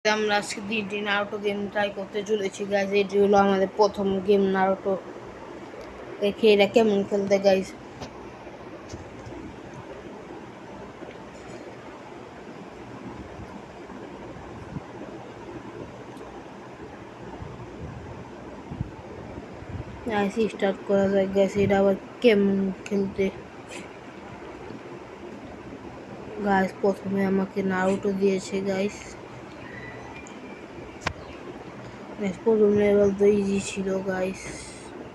আমরা আজকে 3টি নারুটো গেম ট্রাই করতে চলেছি গাইজ। এটি হলো আমাদের প্রথম গেম নারুটো। দেখি এটা কেমন খেলতে গাইজ। আইসি স্টার্ট করা যায় গাইজ। এটা আবার কেমন খেলতে গাইজ। প্রথমে আমাকে নারুটো দিয়েছে গাইজ। প্রথম লেভেল তো ইজি ছিল গাইজ।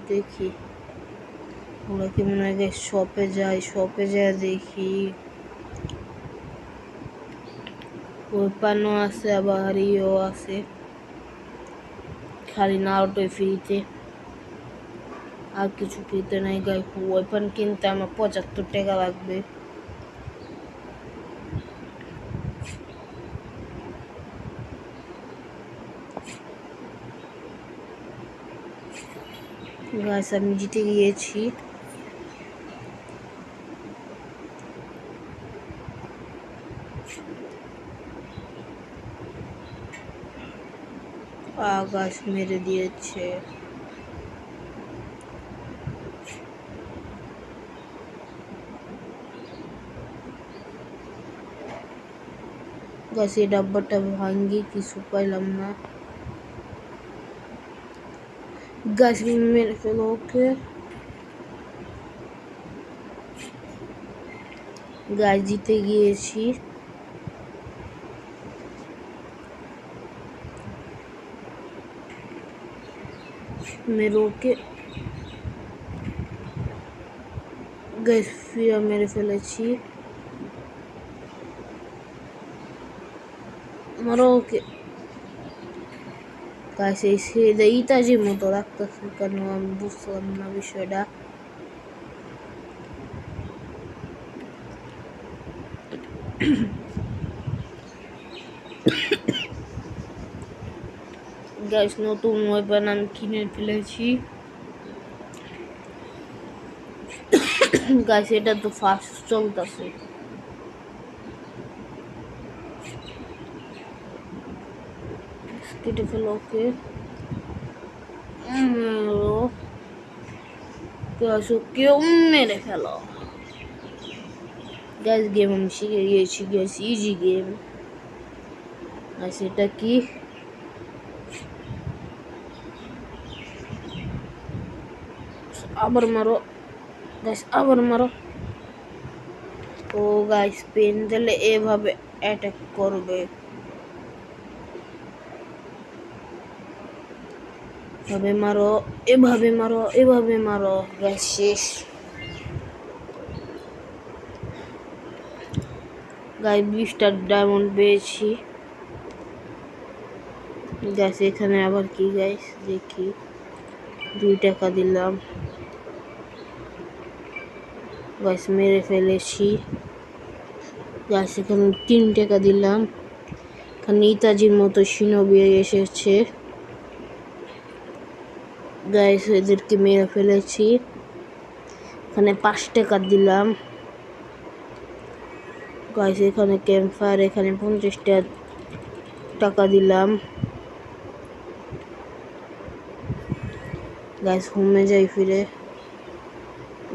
দেখি আমরা কি মনে হয় গাইজ শপে যাই দেখি ওয়েপানও আছে আবার ইও আছে। খালি নারুটোই ফ্রিতে, আর কিছু ফ্রিতে নাই গাইজ। ওয়েপন কিনতে আমার 75 টাকা লাগবে। গাইস আমি জিতে গিয়েছি। গাছ মেরে দিয়েছে। গাছ এই ডাব্বাটা ভাঙ্গি, কিছু পাইলাম না। গাছ মেরে ফেলো ওকে। গাছ জিতে গিয়েছি। মেরে ওকে। গাছ ফিরে মেরে ফেলেছি। মারো ওকে। গাছ এই সেটা ইতাজির মতো রাখতেছে কেন আমি বুঝলাম না বিষয়টা। গাছ নতুন ওয়েপন আমি কিনে ফেলেছি। গাছ এটা তো ফাস্ট চলতেছে। কেটে ফেলো ওকে। কেউ মেরে ফেলো। গাইস গেম আমি শিখে গিয়েছি গাইস, ইজি গেম। গাইস এটা কি? আবার মারো গাইস, আবার মারো। ও গাইস পেন দিলে এভাবে অ্যাটাক করবে। এভাবে মারো, এভাবে মারো, এভাবে মারো। গাইস শেষ। গাইস 20টা ডায়মন্ড পেয়েছি। গাইস এখানে আবার কি গাইস দেখি। 2 টাকা দিলাম। গাইস মেরে ফেলেছি। গাইস এখানে 3 টাকা দিলাম। এখানে ইতাজির মতো শিনোবি এসেছে। গাইস এদেরকে মেরে ফেলেছি। এখানে 5 টাকা দিলাম। গাইস এখানে ক্যাম্পফায়ার, এখানে 50 টাকা দিলাম। গাইস হোমে যাই ফিরে।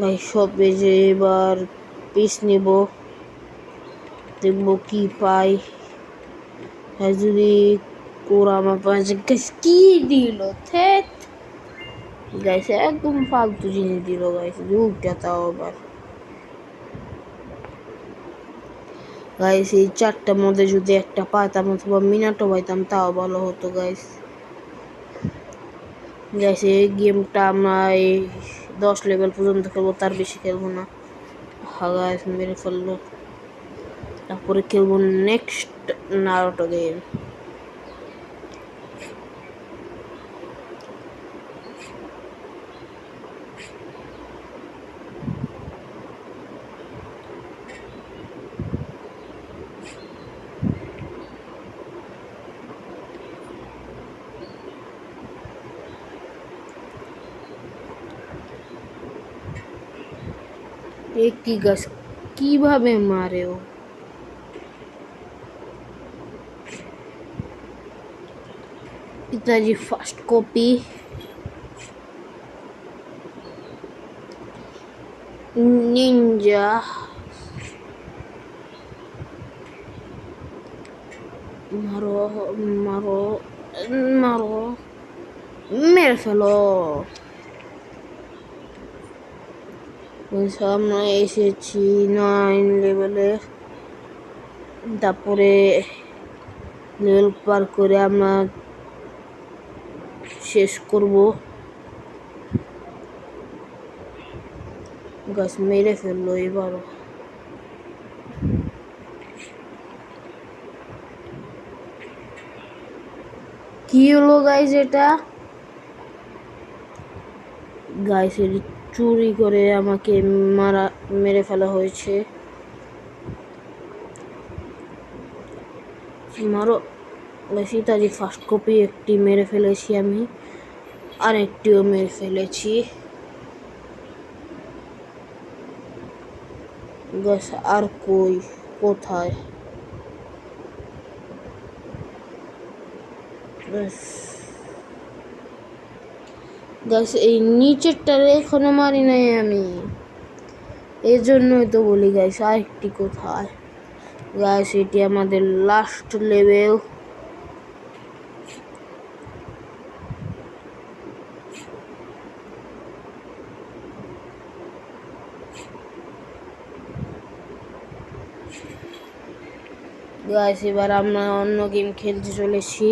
গাইস শপে যে এবার পিস নেব, দেখবো কি পাই। যদি কোরা আমার পাশে গাইস কি দিল থেত। গাইস একদম ফালতু জিনিস দিল গাইস, যুগটা তাও আবার। গাইস এই 4টার মধ্যে যদি একটা পাইতাম অথবা মিনাটো পাইতাম তাও ভালো হতো গাইস। গাইস এই গেমটা আমরা এই 10 লেভেল পর্যন্ত খেলবো, তার বেশি খেলবো না। গাইস মেরে ফেললো। তারপরে খেলবো নেক্সট নারুটো গেম। কি গাছ কিভাবে মারে ও। ইত্যাদি ফার্স্ট কপি নিনজা মারো মারো মারো মেরে ফেলো। আমরা এসেছি 9 লেভেলে, তারপরে লেভেল পার করে আমরা শেষ করব। গাছ মেরে ফেললো এবারও। কি হলো গাইস এটা? গাইস চুরি করে আমাকে মেরে ফেলা হয়েছে। মারো গাইস, ইত্যাদি ফার্স্ট কপি একটি মেরে ফেলেছি আমি, আর একটিও মেরে ফেলেছি। গাইস আর কোথায়? গাইস এই নিচেরটারে এখনো মারি নাই আমি, এই জন্যই তো বলি গাইস আরেকটি কোথায়। গাইস এটি আমাদের লাস্ট লেভেল। গাইস এবার আমরা অন্য গেম খেলতে চলেছি।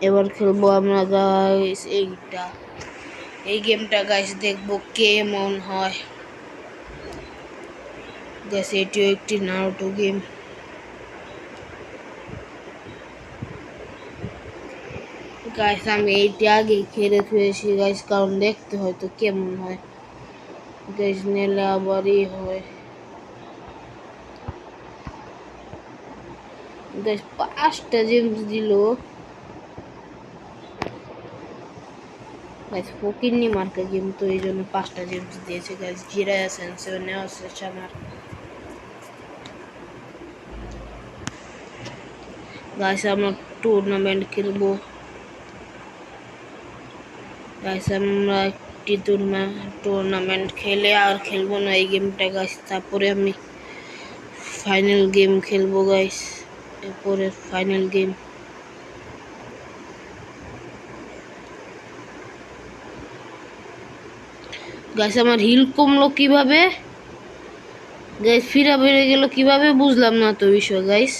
এবার খেলবো আমরা গাইস এই গেমটা গাইস, দেখবো কেমন হয়। গাইস এটিও একটি নারুটো গেম। গাইস আমি এইটি আগে খেলে ফেলেছি গাইস, কারণ দেখতে হয়তো কেমন হয়। গাইস নিলে আবারই হয়। গাইস 5টা জেমস দিল। গাইস ফকিন্নি মার্কা গেম, তো এই জন্য 5টা জেমস দিয়েছে গাইস। জিরায়া সেন্সেও নেওয়া শেষ আমার। গাইস আমরা টুর্নামেন্ট খেলবো। গাইস আমরা একটি টুর্নামেন্ট খেলে আর খেলবো না এই গেমটা গাইস। তারপরে আমি ফাইনাল গেম খেলবো গাইস। এরপরে ফাইনাল গেম। গাইস আমার হিল কমলো কিভাবে? গাইস ফিরা বেড়ে গেল কিভাবে? বুঝলাম না তো বিষয় গাইস।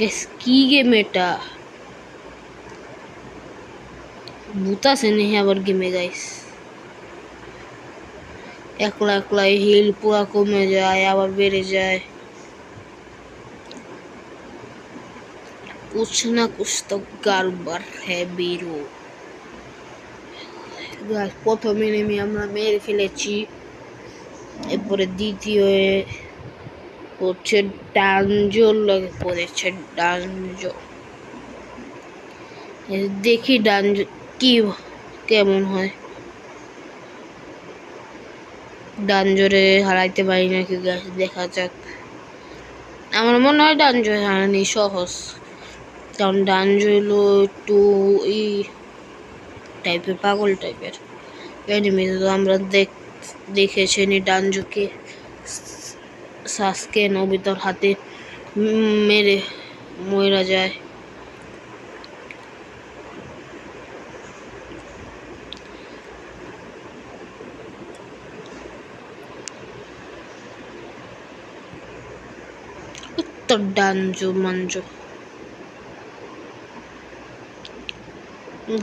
গাইস কি গেম এটা? ভূত আছে নেই আবার গেমে গাইস। একলা একলাই হিল পুরা কমে যায় আবার বেড়ে যায়। कुछ ना कुछ तो गड़बड़ है बीरो। গাইস প্রথমে নেমে আমরা মেরে ফেলেছি। এরপরে দ্বিতীয় হচ্ছে ডানজো লাগে পড়েছে। ডানজো দেখি ডানজো কেমন হয়। ডানজোরে হারাইতে পারি নাকি গাইস, দেখা যাক। আমার মনে হয় ডানজো হারানি সহজ, কারণ ডানজো হলো একটু টাইপের পাগল টাইপের এনিমি। তো আমরা দেখেছি ডানজোকে সাসকে নবিতার হাতে মেরে মরা যায়। উত্তর ডানজো মানজো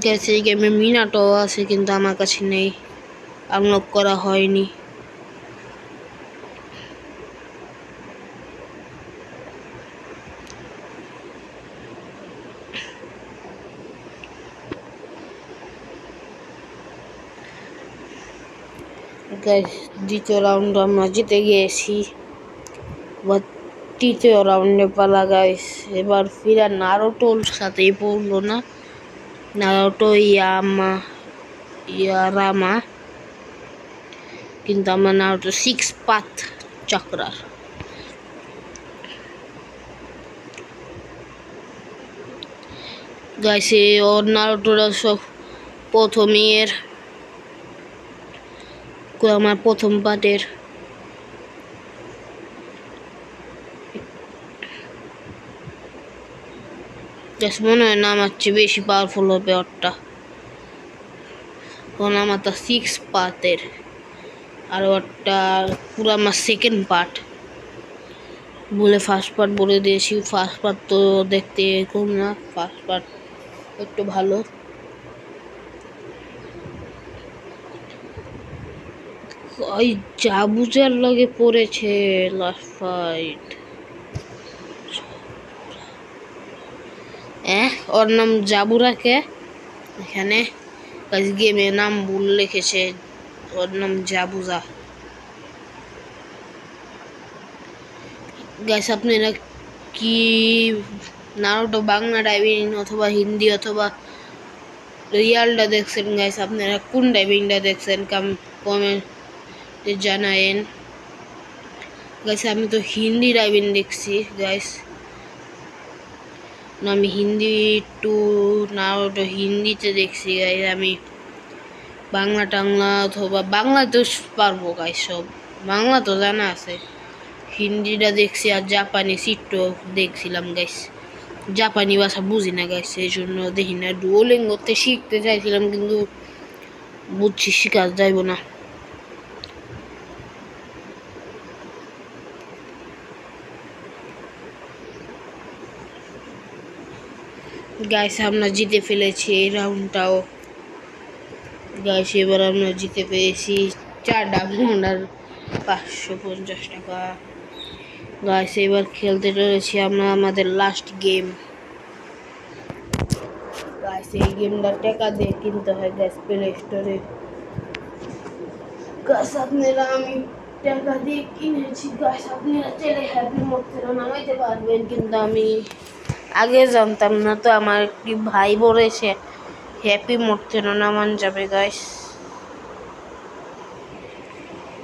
গেছে। এই গেমে মিনাটো আছে কিন্তু আমার কাছে নেই, আনলক করা হয়নি। দ্বিতীয় রাউন্ড আমরা জিতে গিয়েছি। তৃতীয় রাউন্ডে পালা গাইস। এবার ফিরা নারুটোর সাথেই পড়লো না, নারুটো ইয়ারামা, কিন্তু আমার নারুটো 6 পাথ চক্রার। গাইছে ওর নারুটোরা সব প্রথমের আমার প্রথম পার্টের মনে হয় না আমার চেয়ে বেশি পাওয়ারফুল হবে ওরটা, কারণ আমারটা 6 পার্টের আর ওরটা পুরো আমার সেকেন্ড পার্ট বলে ফার্স্ট পার্ট বলে দিয়েছি। ফার্স্ট পার্ট তো দেখতে এরকম না, ফার্স্ট পার্ট একটু ভালো। ওই জাবুজার লগে পড়েছে লাস্ট ফাইট। ওর নাম জাবুরাকে এখানে গেমে নাম ভুল লিখেছে, ওর নাম জাবুজা। গাইস আপনারা কি নারুটো বাংলা ডাইভিং অথবা হিন্দি অথবা রিয়ালটা দেখছেন? গাইস আপনারা কোন ডাইভিংটা দেখছেন কমেন্টে জানায়েন। গাইস আমি তো হিন্দি ডাইভিং দেখছি গাইস, আমি হিন্দি টু নারুটো হিন্দিতে দেখছি গাইস। আমি বাংলা টাংলা অথবা বাংলা তো পারবো গাইস, সব বাংলা তো জানা আছে, হিন্দিটা দেখছি আর জাপানি সিট্টো দেখছিলাম গাইস। জাপানি ভাষা বুঝি না গাইস, এই জন্য দেখি না। ডুওলিঙ্গোতে শিখতে চাইছিলাম কিন্তু বুঝছি শিখা যাইব না। গাইস আমরা জিতে ফেলেছি এই রাউন্ডটাও গাইস। এবার আমরা জিতে পেয়েছি 4 ডায়মন্ড আর 550 টাকা গাইস। এবার খেলতে চলেছি আমরা আমাদের লাস্ট গেম গাইস। এই গেমটা টাকা দিয়ে কিনতে হয় গাইস প্লে স্টোরে গাইস। আপনারা আমি টাকা দিয়ে কিনেছি গাইস, আপনারা চাইলে হ্যাপি মোড থেকে নামাইতে পারবেন, কিন্তু আমি আগে জানতাম না, তো আমার একটি ভাই বলেছে হ্যাপি মোড থেকে নামান যাবে গাইস।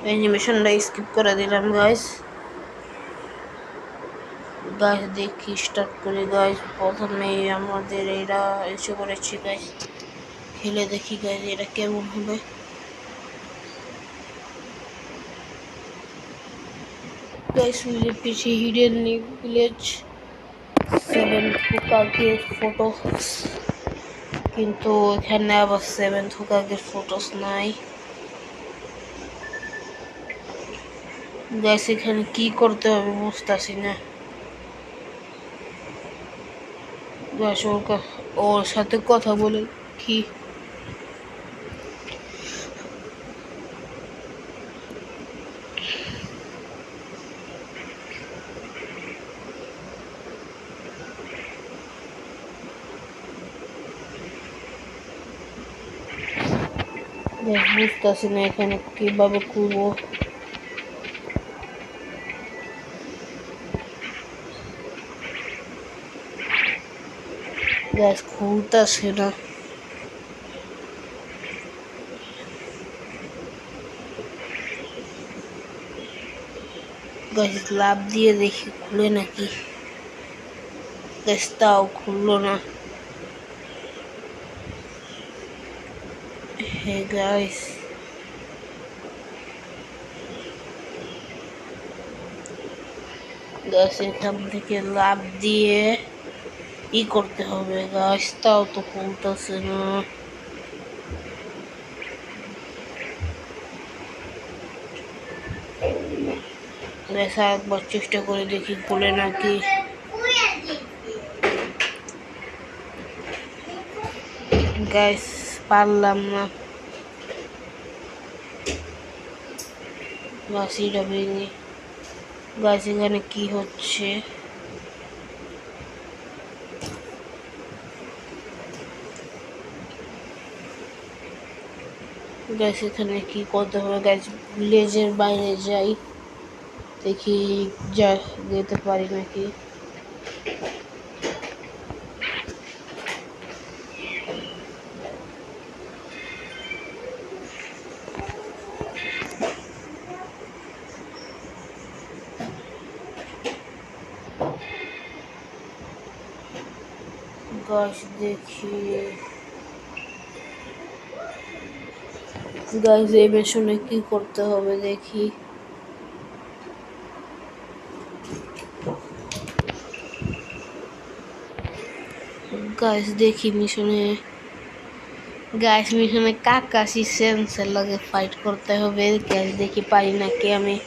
অ্যানিমেশনটা স্কিপ করে দিলাম গাইস। গাইস দেখি স্টার্ট করি গাইস। প্রথমে আমাদের এরা এসে করেছি গাইস, খেলে দেখি গাইস এটা কেমন হবে। গাইস मुझे पीछे हिडन विलेज 7 হোকাগের ফটো, কিন্তু এখানে আবার 7 হোকাগের ফটোস নাই গাইস। এখানে কি করতে হবে বুঝতেছি না গাইস। ওর সাথে কথা বলে কি বুঝতেছি না এখানে কিভাবে করবো গাইস। খুলতেছে না গাইস। লাভ দিয়ে দেখি খুলে নাকি গাইস, তাও খুললো না। হে গাইস গাইস এখান থেকে লাভ দিয়ে ই করতে হবে গাইস, তাও তো খুলতেছে না গাইস। একবার চেষ্টা করে দেখি খুলে নাকি গাইস। পারলাম না গাইস, এটা ভেঙে গাইস। এখানে কি হচ্ছে গাইস? এখানে কি করতে হবে গাইস? ভিলেজের বাইরে যাই দেখি যেতে পারি নাকি। গাইস দেখি গাইস এই মিশনে কি করতে হবে দেখি। গাইস দেখি মিশনে কাকাশি সেন্সের লগে ফাইট করতে হবে। গাইস দেখি পারি নাকি আমি।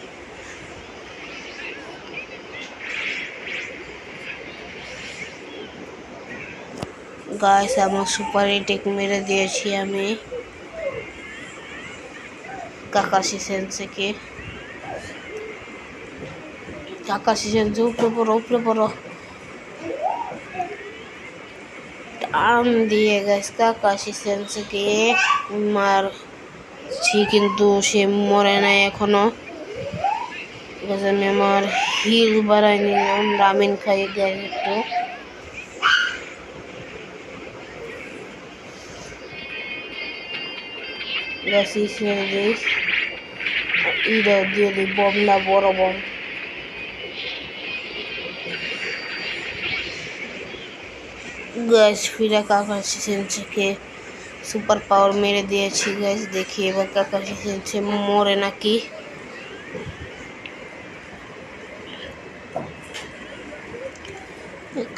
গাইস আমার সুপার এটেক মেরে দিয়েছি আমি কাকাশি সেন্সেকে। কাকাশি সেন্সে উপরে পড়ো টান দিয়ে গাইস কাকাশি সেন্সেকে মারছি, কিন্তু সে মরে নাই এখনো। আমি আমার হিল বাড়াই নিলাম, রামিন খাই গাইস একটু। দিয়ে দিই বম না বড় বম। গাইস ফিরা কাকাশি সেন্সেকে সুপার পাওয়ার মেরে দিয়েছি গাইস। দেখি এবার কাকাশি সেন্সে মরে নাকি।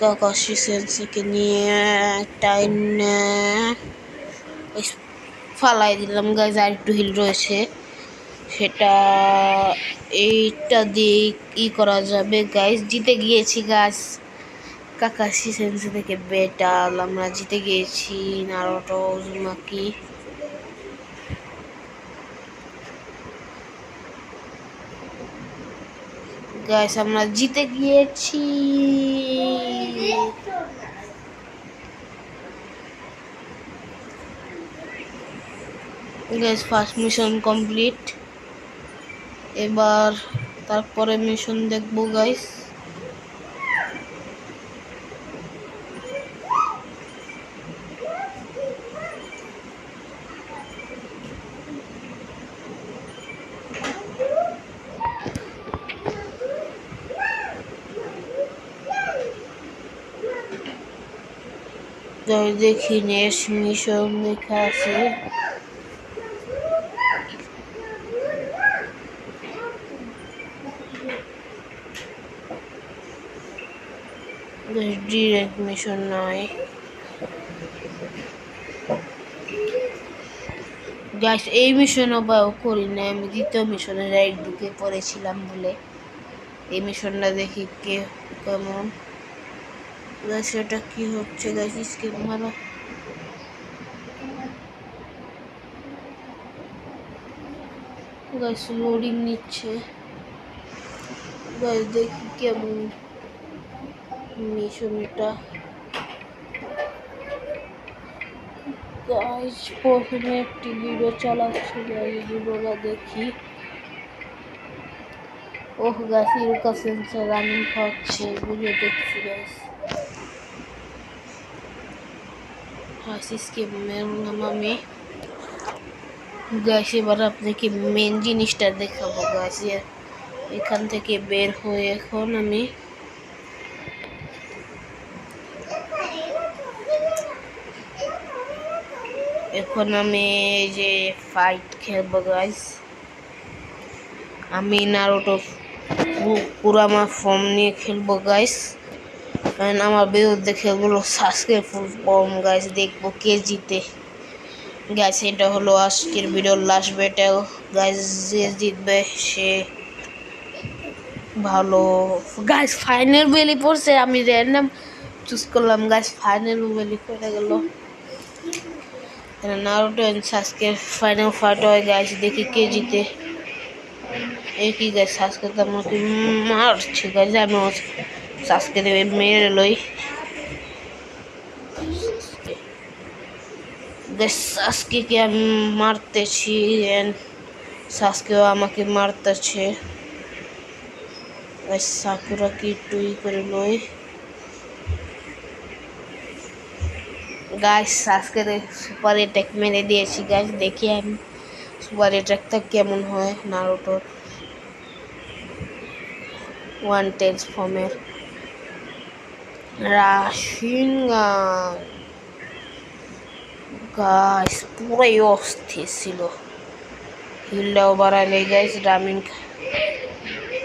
কাকাশি সেন্সেকে নিয়ে টাইনে ফালাই দিলাম গাইস। আর একটু হিল রয়েছে, সেটা এইটা দিয়ে করা যাবে গাইস। জিতে গিয়েছি গাইস, কাকাশি সেন্সে থেকে বেটাল আমরা জিতে গিয়েছি। নারুটো উজুমাকি গাইস আমরা জিতে গিয়েছি। Guys first mission complete. এবার তারপরে মিশন দেখবো গাইস। দেখি নেক্সট মিশন লেখা আছে। ডিরেক্ট মিশন নয় গাইস, এই মিশনও বাও করি না আমি। দ্বিতীয় মিশনে রাইট ঢুকে পড়েছিলাম বলে। এই মিশনটা দেখি কেমন গাইস। এটা কি হচ্ছে গাইস? স্কিপ মারো গাইস, লোডিং নিচ্ছে গাইস। দেখি কেমন মিশন এটা গাইস। প্রথমে একটি ভিডিও চালাচ্ছে গাইস, ভিডিওটা দেখি। ওহ গাইস ইউকা সেন্সর রানিং হচ্ছে, ভিডিও দেখছি গাইস। হাসিসকে মেরলাম আমি গাইস। এবার আপনাকে মেন জিনিসটা দেখাবো গাইস। এখান থেকে বের হয়ে এখন আমি এই যে ফাইট খেলবো গাইস। আমি নারুটো কুরামা ফর্ম নিয়ে খেলবো গাইস। আমার বিরুদ্ধে খেলবো সাসকে ফুল ফর্ম গাইস। দেখবো কে জিতে গাইস। এটা হলো আজকের ভিডিওর লাস্ট ব্যাটেল গাইস। যে জিতবে সে ভালো গাইস। ফাইনাল বেলি পড়ছে, আমি র্যান্ডম চুজ করলাম গাইস। ফাইনাল বেলি পড়ে গেল। Naruto and Sasuke final fight হয় গাইস। দেখি কে জিতে। একই গাইস সাসকে তো আমাকে মারছে গাইস। আমি সাসকে দেবে মেরে লই গাইস। সাসকে আমি মারতেছি এন্ড সাসকেও আমাকে মারতেছে গাইস। সাকুরা কি টুই করে লই গাইস। সাসকে সুপার অ্যাটাক মেরে দিয়েছি গাইস। দেখি আমি সুপার অ্যাটাকটা কেমন হয় নারুটোর ওয়ান টেলস ফর্মের। রাশিয়ান গান গাইস পুরাই অস্থির ছিল। হিলটাও বাড়ালে গাইস,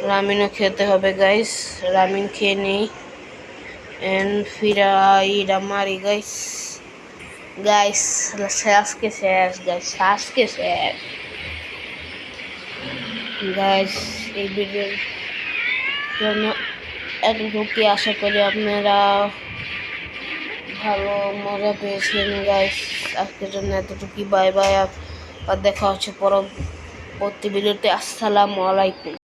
রামিনও খেতে হবে গাইস। রামিন খেয়ে নেই এন্ড ফিরা ইরা মারি গাইস। গাইস আজকে শেষ গাইস, আজকে শেষ গাইস। এই ভিডিওর জন্য এতটুকু আশা করি আপনারা ভালো মজা পেয়েছেন গাইস। আজকের জন্য এতটুকু, বাই বাই। আর দেখা হচ্ছে পরবর্তী ভিডিওতে। আসসালামু আলাইকুম।